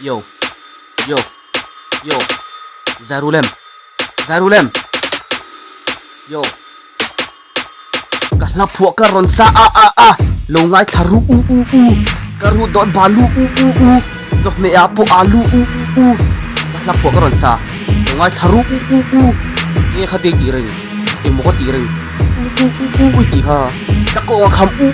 Yo, yo, yo. ZaHulk-a. Yo. Kasna phuah ka ron sa a. Lo ngai tharu u. Karu don balu u. Zok me apo alu u. Kasna phuah ka ron sa. Lo ngai tharu u. Nghe khati ti ring. Ti mo ko ti ring. U ti ha. Ta ko kham u.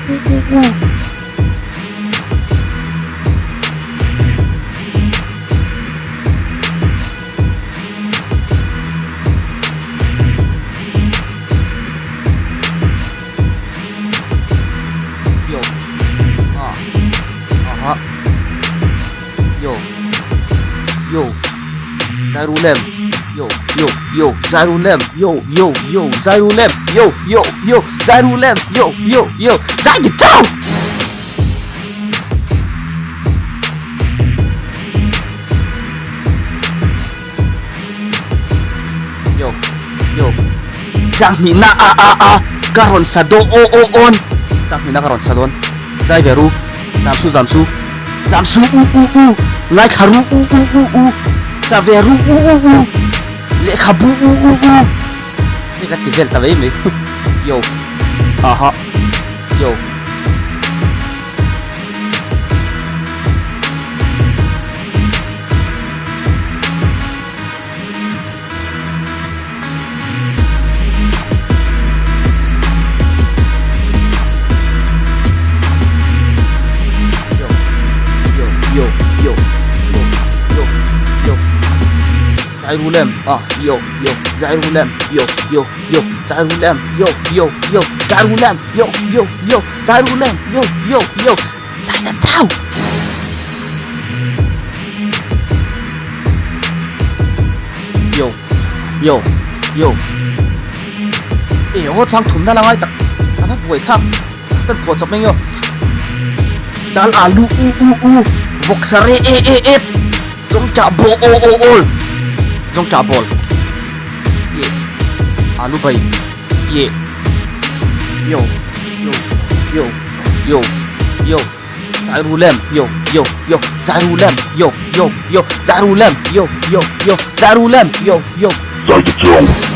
Yo, yo, ZaHulk-a. Yo, ZaHulk-a. Yo, ZaHulk-a. Yo, ZaHulk-a. Yo, Zai tau. Yo, Jang mina a. Karon sa do on. Jang mina karon sa don. Zai veru. Zamsu. U. Ngai kharu u. Sa veru u. Le khabu u. Ni ka tivel ta me. Yo. Aha. Yo. ZaHulk-a. Yo, ZaHulk-a. Yo, ZaHulk-a. Yo, ZaHulk-a. Yo, ZaHulk-a. Yo. Zai tau. Yo. Wo chang thum na lang ai tak. Ta buai khak. Tan phuah chop meng yo. Dal alu u. Vok sare e. Jong cha bo o. Jong cha bol. Ye. Alu bai. Ye. Yo. ZaHulk-a. Yo. ZaHulk-a. Yo. ZaHulk-a. Yo. ZaHulk-a. Yo. Zai tau.